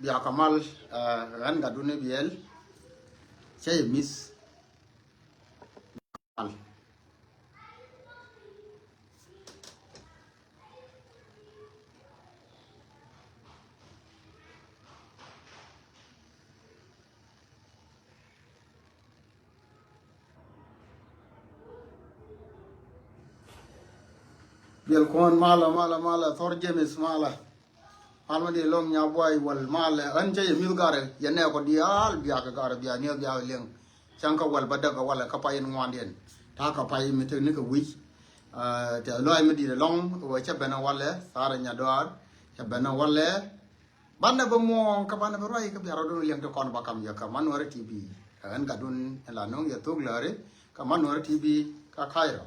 biya kamal ran ga duni biel sai miss al biel kon mala thor james mala alma di long nya boy wal mala an jay mi gare ya ne ko dial biya ka gare biya ne biya leng chanka wal badaga wala ka payin ngwanden ta ka pay mi te ni ka wi te loy mi di long wo cha bena wala sara nya doar cha bena wala banda ba mo ka banda ba roy ka biya ro leng to kon ba kam ya ka manwara tv an ga dun la nong ya tog lare ka manwara tv ka khairo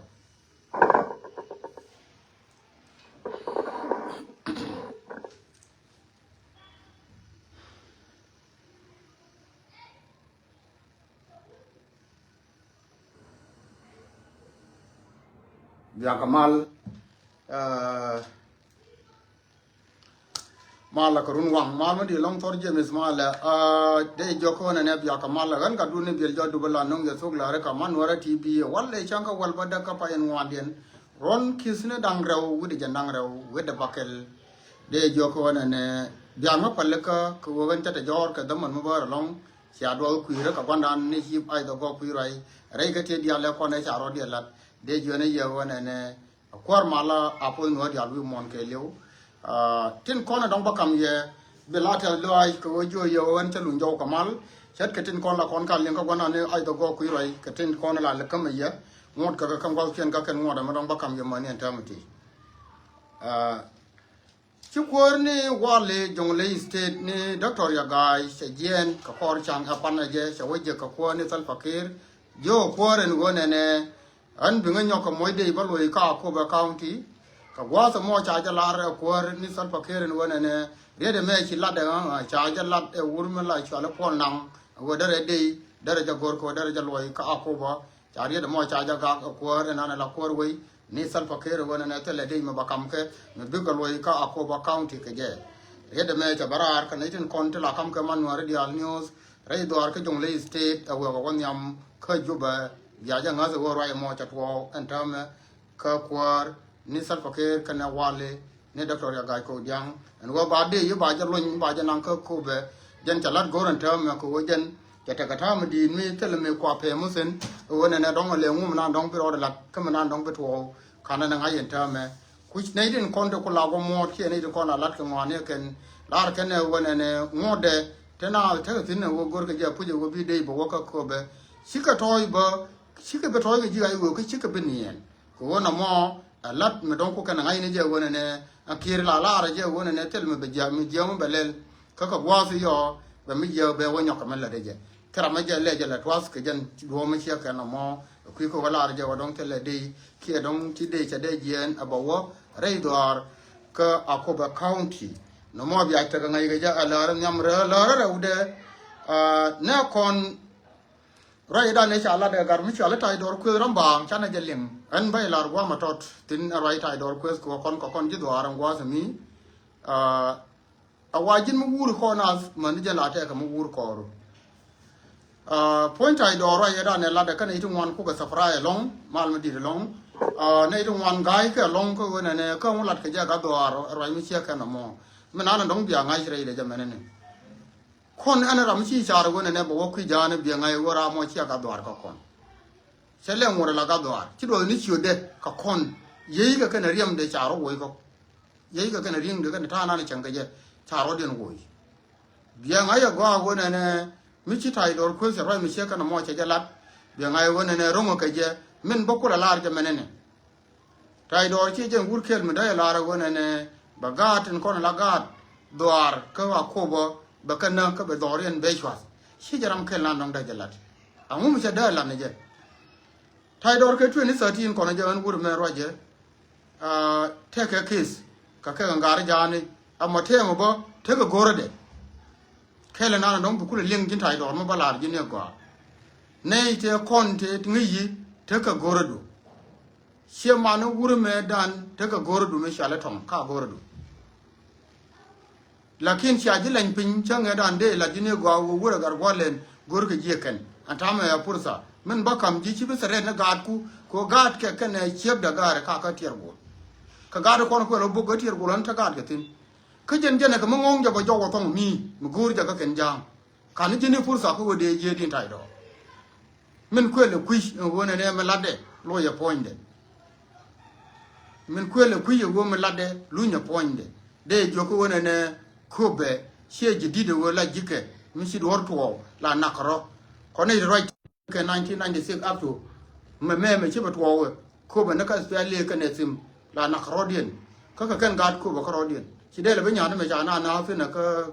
biya kamal mala karun wang mal ma di long thor james mala de joko na ne biya kamal ran ka dun biel jodu bala nong ya sog lare ka manwara tv walle chanka wal bada ka payen ngwadien ron kisne dangraw wudi jandangraw wede bakel de joko na ne biya ma palle ka ko wan ta jor ka daman mo bar long sia do kuira ka bandan ni hip ai do go kuirai re ka te dia le ko ne cha ro dia lat de jone ye wona ne kwar mala apo no dia lu mon ke lew tin kona dong bakam ye belata loy ko jo ye won ta lu njaw kamal chat ka tin kon la kon ka len ka gona ne ai do go ku rai ka tin kona la le kam ye ngot ka kam gol ken ka ken ngoda ma dong bakam ye man en tamati ci kwor ni wale jongle state ni doctor ya gai se jen ka kor chang ka pana je se weje ka ko ni sal fakir jo kworen wona ne an binga nyoka moide baloi ka ko ba county ka wasa mo cha ja lar ko ni sal pakeren wona ne rede me ci ladde cha ja ladde wurma la cha la pon nang wo dare dare ja gor ko dare ja loi ka ko ba cha rede mo cha ja ga ko na la ko wei ni sal pakeren wona ne tele dei ma bakam ke me biga loi ka ko ba county ke je rede me cha barar ka nitin kon la kam ke man wari dial news rei dor ke jongle state awo ko nyam ka juba ya ja ngaze wo rai mo cha to entame ka kwar ni sal fakir kana wale ne doctor ya gai ko jang en wo ba de yu ba ja lon ba ja nan ka ko be jen cha lat goran tame ko wo jen ja ta kata mi di mi tele me kwa pe musen wo ne na dong le ngum na dong piro lat ka na dong pe to kana na ngai entame ku ne din kon de ko la go mo ke ne de ko na lat ko ne ken lar ken ne wo ne ngode tena ta tin ne wo gor ka ja puje wo bi de bo wo ka ko be shika toy ba shika be toy ji ai wo ka shika be nien ko wona mo lat me don ko kana ngai ne je wona ne akir la la je wona ne tel me be ja mi je mo belel ka ka wasu yo be mi je be wonyo ka mala de je kara ma je le je la twas ke jen do mo shi ka na mo ku ko wala je wa don tel de ki don ti de cha de jen abawo reidor ka akoba county no mo bi ta ngai ga ja ala nyam ra ude na kon rai da ne cha la de gar mi cha la tai dor ku ram bang cha na je lim an bai lar gwa ma tot tin rai tai dor ku ko kon ji do aran gwa sa mi a wajin mu wur ko na man je la ta ka mu wur ko ro point tai dor rai da ne la de ka ne tu wan ku ga safra e long mal ma di long ne tu wan gai ka long ko ne ne ka mu lat ka ja ga do rai mi cha ka na mo me na na dong bia ngai rai de ja me ne kon ana ram chi char go ne bo ku jane bi ngai go ra mo chi ka dwar ka kon sele ngore la ka dwar chi do ni chi de ka kon ye ga kana riem de charo wo ko ye ga kana ring de kana ta na ni chang ga je charo den wo bi ngai go go ne mi chi tai dor ku se ra mi chi ka na mo che ja lat bi ngai go ne ro mo ka je min bo ku la lar je menene tai dor chi je gur kel mi da la ra go ne ba ga tin kon la ga dwar ka wa ko bo bakana ka be dorian be chwas shi jaram kel nan dong da jalat amu mi cha da la ne je tai dor ke tu ni 13 kono je an wur me roje take a case ka ka ngar jani amma te mo bo te ka gore de kele nan dong bu kula ling jin tai dor mo balar ji ne go ne te kon te ngi te ka gore du she ma no wur me dan te ka gore du me shala tom ka gore du lakin cha ji lan pin changa dan de la jine go wura gar golen gor ke je kan antama ya pursa min bakam ji ci bisare na gad ku ko gad ke kan cheb da gar ka tier go ka gad ko ko lo bu go tier go lan ta gad ke tin ka jen jen ka mongong ja ba jo ko tong mi mu gur ja ka ken jang kan jine pursa ko de je din tai do min ko le kuish wona ne ma ladde lo ya poinde min ko le kuish wo ma ladde lu nya poinde de jo ko wona ne kobe sheji dide wo la jike mi sid horto la nakro ko ne right ke 1996 up to me chi batwo kobe na ka spele ka ne sim la nakro dien ka kan gad ko ba kro dien chi de le banya na me jana na fe na ka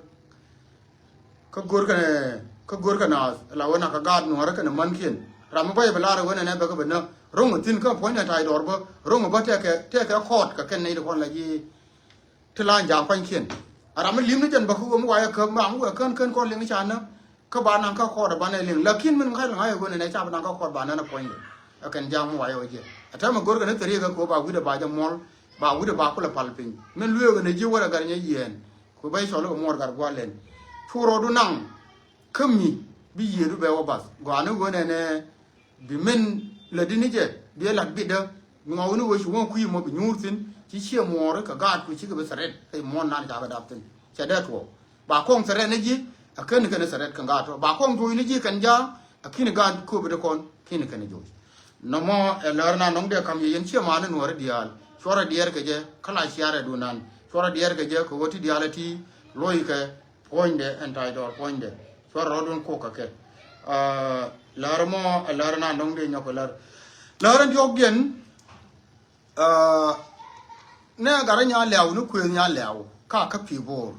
gor ka na la wona ka gad no ra ka na man kien ram ba ba la wona ne ba ka ba na rong tin ka point na tai dor ba rong ba te ka khot ka ken nei de kon la ji tla jang pan kien aram lim ni jan ba ko mo wa ka ma mo kan ko ling cha na ka ba nan ka khot ba ne ling lakin min khai ngai go ne cha ba nan ka khot ba na point akan jang mo wa yo je ata ma gor ka ne tari ka ko ba gu de ba ja mol ba gu de ba ko la pal pin men luyo ga ne ji wora gar nya yen ko bai so lo mo gar gwa len furo du nang kami bi yeru be wa bas go anu go ne bi men la dini je bi la bi da ngaw ni wo shi won ku yi mo bi nyurtin ci che mo ka gad ku ci ga saret kai mon nan ja ba daptin che da to ba kong saret ne ji akan kan saret kan ga to ba kong du ni ji kan ja akin gad ko be de kon kin kan jo no mo e lorna nong de kam yen che ma ne no dial chora dier ke je kala shiare du nan chora dier ke je ko woti dialati loy ke poinde entai dor poinde chora rodun ko ka ke larmo larna nong de nyoko laran joggen ne gara nya lew ni kwe nya lew ka pi bor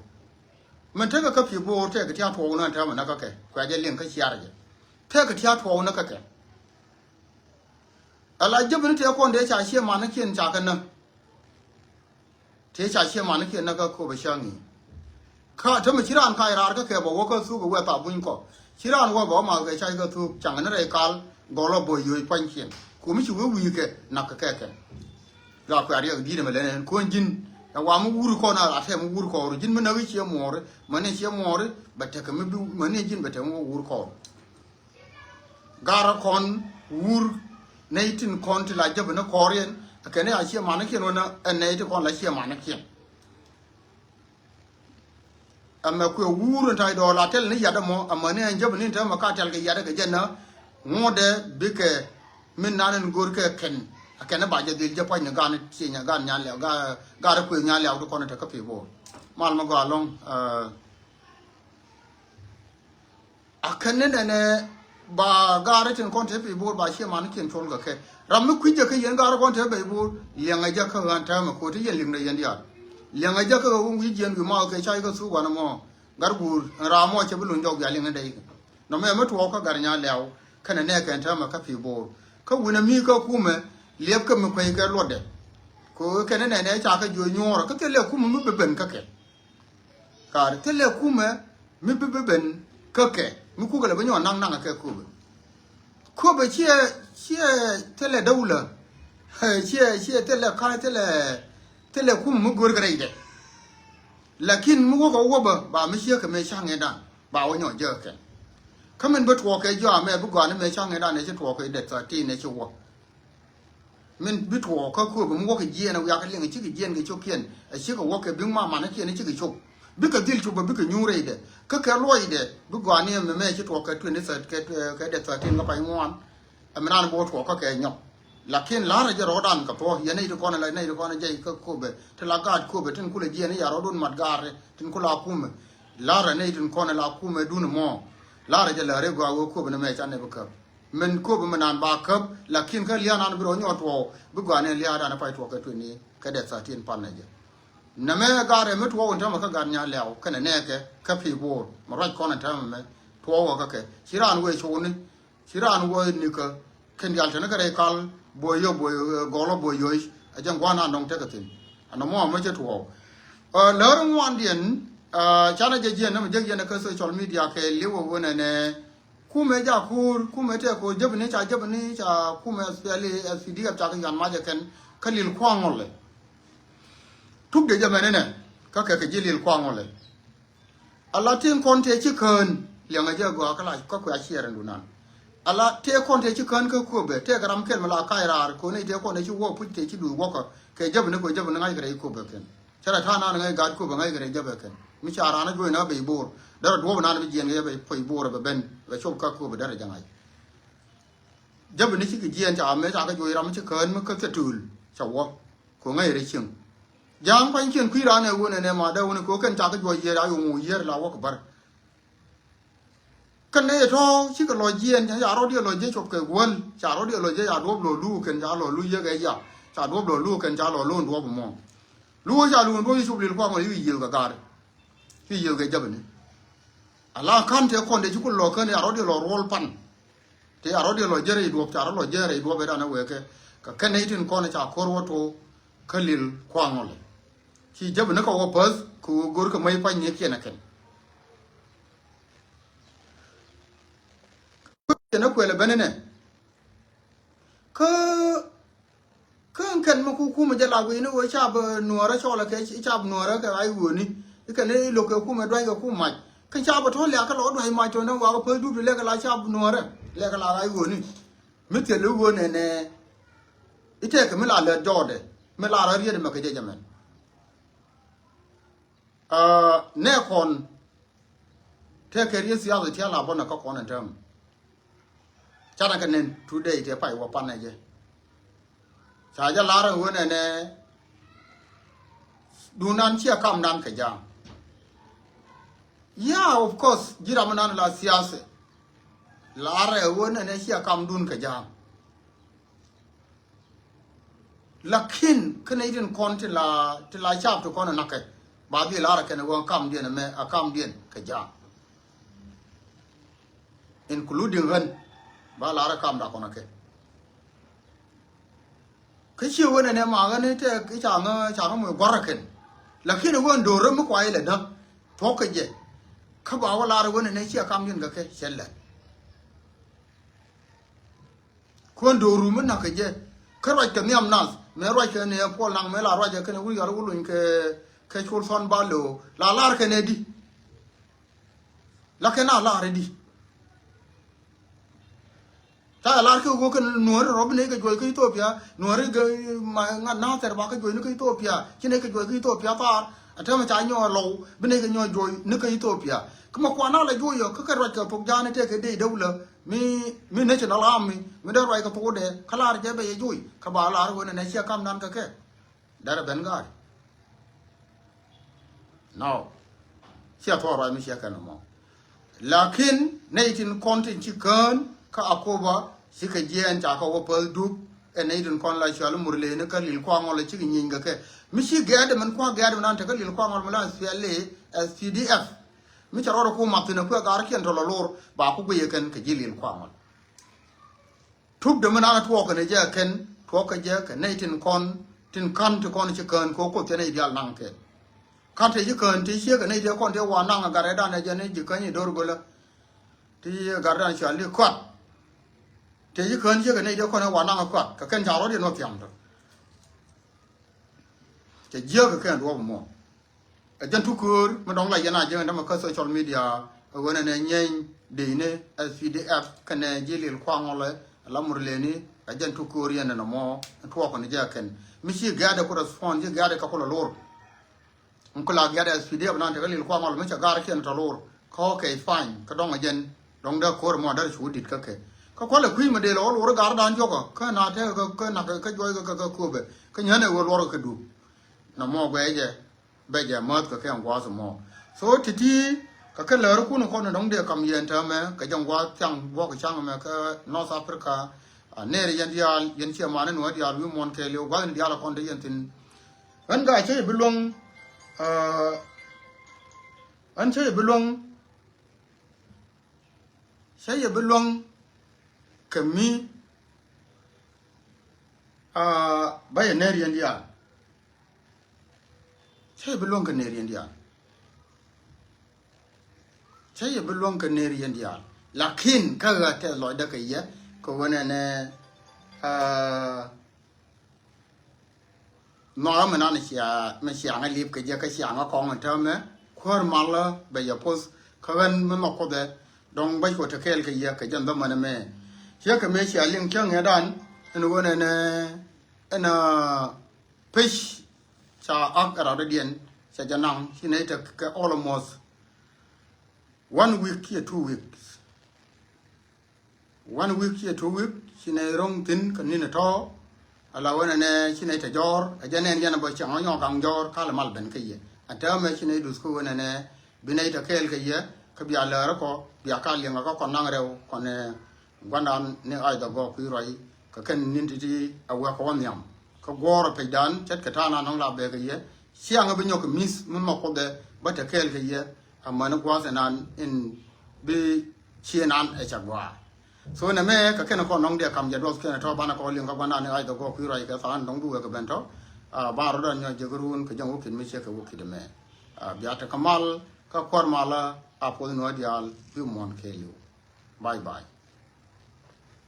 men te ka pi bor te ka tia to na ta ma na ka ke kwa je len ka shiar je te ka tia to na ka ke ala je bin te ko de cha she ma na kin cha kan na te cha she ma na kin na ka ko ba shangi ka ta ma kiran ka ira ka ke bo ko su go ta bun ko kiran wo bo ma ga cha ga tu chang na re kal go lo bo yu pan kin ku mi chu wi ke na ka ke la ko ari di ne melen ko jin ya wa mu wuru ko na ate mu wuru ko jin mu na wi che more mane che more bata ka mu mane jin bata mu wuru ko gara kon wur neitin kon ti la jabe na korien akane a che mane ken wona neit kon la che mane ken amma ko wuru tai do la tel ni yada mo amane jabe ni ta ma ka tel ga yada ga jenna ngode bike min nanen gor ke ken akene ba je dil je pa ni gan ti nya gan nya le ga ra ku nya le du kono te ka pi bo mal ma go long akene ne ba ga ra tin kon te pi bo ba she man kin chol ga ke ram mi ku je ke yen ga ra kon te be bo le nga je ka gan ta ma ko te yen ling ne yen dia le nga je ka wu wi jen bi ma ke chai ga su wa na mo gar gur ra mo che bu lun jog ya ling ne dai no me ma to ka gar nya le kana ne ka ta ma ka pi bo ka wu na mi ka ku me liep ka mi kwai ka lode ko ke ne cha ka jo nyoro ka tele ku mi be ben ka ke ka tele ku me mi be ben ka ke mi ku ga le nyo nang nang ka ku be che tele daula che tele ka tele ku mi gor ga ide lakin mi ko wo ba mi che ka me cha nge dan ba wo nyo je ke ka men be to ke jo me bu ga ne me cha nge dan ne che to ke de ta ti ne che wo min bitwo ka ko bu mo ke je na ya ka len chi ke je ke chokien a chi ko wo ke bin ma na ke ne chi ke chok bi ka dil chu ba bi ka nyure de ka loi de bu gwa ne me chi to ka tu ne sa ke de sa tin ka pa ngwan a me na bo to ka ke nyok lakin la ra je ro dan ka to ye ne ko na la ne ko na je ka ko be te la ga ko be tin ku le je ne ya ro dun mat gare tin ku la ku me la ra ne tin ko na la ku me dun mo la ra je la re gwa wo ko be ne me cha ne bu ka men ko be manan ba kap lakin ka lian an bro nyot wo bu gwa ne lia da na pai to ka tu ni ka de sa tin pan ne je na me ga re me to wo ta ma ka ga nya lew ka ne ke ka pi bo ma ra ko na ta me to wo ka ke chiran we chu ni chiran wo ni ka ken yal ta na ka re kal bo yo go lo bo yo a jang gwa na nong te ka tin ana mo ma che to la ru wan dien cha na je je na me je je na ka social media ke liwo wo ne kume ja kume te ko jebni cha kume speli SPD ka cha kan ma je ken kalil kwangole tuk de jamane ne ka ke jilil kwangole Allah tin konte ci kan lianga je go kala ko ko ashiran dunan Allah te konte ci kan ko be te garam kel mala kairar ko ne te ko ne ci wo putte ci du wo ko ke jab ne ko jab ne ngai gare ko be ken sara ta na ngai gad ko be ngai gare jab ken mi chara na go na be bor dara do na be jien ge be poi bor be ben be chob ka ko be dara jangai jab ne ci ge jien ta me ta ga jo ram ci kan mu ka ke tul cha wo ko ngai re ching jang pan chen kwi ra ne wo ne ma da wo ne ko ken ta ga jo ye ra yo mu ye la wo ko bar kan ne to ci ko lo jien ya ro dia lo je chob ke won cha ro dia lo je ya do lo lu ken ja lo lu ye ge ya cha do lo lu ken ja lo lo do mo lu ja lu do yi chob le kwa mo yi ye ga ga yi ye ge jab ne ala kan te kon de ci ko lo ken ya ro dia lo rol pan te ya ro dia lo je re do cha ro lo je re do be da na we ke ka ken ne tin ko ne cha ko ro to kalil kwa ngol ci jab ne ko wo pas ku gor ko mai pan ne ke na ken na kwele benene kan ma ku ma jala wi ne wo cha ba nuora chola ke cha ba nuora ka ai wo ni ka ne lo ke ku ma dwa ga ku ma kan cha ba to le ka lo dwa ma to na wa ko du le ka la cha ba nuora le ka la ai wo ni mi te lu wo ne ne ite ka mi la le do de mi la ra ri de ma ke je jamen ne kon te ke ri sia de tia la bo na ka konntem chana ka nen today te pai wa pan ne je cha ja la ra wo ne ne du nan chia kam nan ka ja yeah of course jira manan la siase la ra wo ne ne chia kam dun ka ja lakin kana idin konti la ti la chap to kono nakai ba bi la ra kana wo kam dien me a kam dien ka ja including ran ba la ra kam da kono ke chi wo ne ma ga ne te ki cha mo gwara ken lakin wo ndo ro mo kwai le na to ka je ka ba wa la ra wo ne chi kam dien ga ke shella ko ndo ru mo na ka je ka ro ka niam nas me ro ka ne po lang me la ro je ke ne wu ga ru lu ke chul son ba lo la ke ne di la ke na la re di ta la ke go kan nuor rob ne ke joy ke Ethiopia nuor ge ma na ter ba ke joy ne ke Ethiopia kine ke joy ke Ethiopia ta ata ma cha nyo lo bne ke nyo joy ne ke Ethiopia kuma kwa na la joy yo ke ro ke pok jane te ke de dawla mi national army mi da ro ke pok de kala je be joy ka ba la ro ne sia kam nan ka ke dara ben gar now sia to ro mi sia kan mo lakin ne tin content ci kan ka akoba sika jien cha ko pel du ene idun kon la shal murle ne ka lil kwa ngol ci nyinga ke mi ci gade man kwa gade nan ta ka lil kwa ngol mala SPLA SPDF mi cha ro ko matina ko gar ken to lor ba ku ye ken ka jilil kwa ngol tub de mana to ko ne je ken to ka je ka ne tin kan to kon ci kan ko te ne dial nang ke kan te ci kan ti ci ka ne de kon te wa nang ga re da ne je ne ji kan ni dor go la ti ga ran shal li kwat te yi kan je ga ne de ko na wa na ka ka kan ja ro de no tiam to te je ga kan do mo a jan tu kur ma dong la yana je na ma ka social media wo na ne nyen de ne SPDF kan ne je le kwa ngole la murle ni a jan tu kur yana na mo to ko ne je kan mi shi ga da ko respond je ga da ka ko lor on ko la ga da SPDF na te ga le kwa ngole mi cha ga ken to lor ko ke fine ka dong a jen dong da ko mo da chu dit ka ke ko le kui ma de lo lo gar dan jo ko na te ko na ka jo ka ko be ka nya ne wo lo ka du na mo gwe je mat ka ke ngwa so mo so ti ka le ru ku no ko no dong de kam yen ta me ka jang wa chang wo ka chang me ka North Africa ne re yan dia yen che ma ne no dia wi mon ke le wa dia la kon de yen tin an ga che bi long an che bi long sai bi long kami baya neri dia saya belum ke neri dia saya belum ke neri dia lakin kaga te lo da kai ya ko wana ne no ma na sia ma sia ngai lip ke je ka sia nga kong ta me kwar mala be ya pos kagan me ma ko de dong bai ko te kel ke ya ke jan da man me ya ke me sha ling chang ya dan en go ne ena fish cha ak ara de dien cha janang sinai te ke almost 1 week here 2 weeks 1 week here 2 weeks sinai rong tin kan ni na to ala wana ne sinai te jor a janen yana ba chang yo kang jor kala mal ben ke ye ata me sinai dus ko wana ne binai te kel ke ye ke bia la ko bia ka linga ko kon nang rew kon ne gwandan ne ay da go ku roi ka ken nin ti a wa ko wan yam ko goro pe dan chet ka tana nong la be ke ye sianga be nyok mis mun ma ko de ba te kel ke ye amana kwa sanan in be chienan e chagwa so na me ka ken ko nong de kam ja dos ken to bana ko linga gwandan ne ay da go ku roi ka san dong du ka bento ba ro dan nya jegrun ka jang ukin mi che ka wuki de me bia ta kamal ka kor mala apol no dial hu mon ke lu bye bye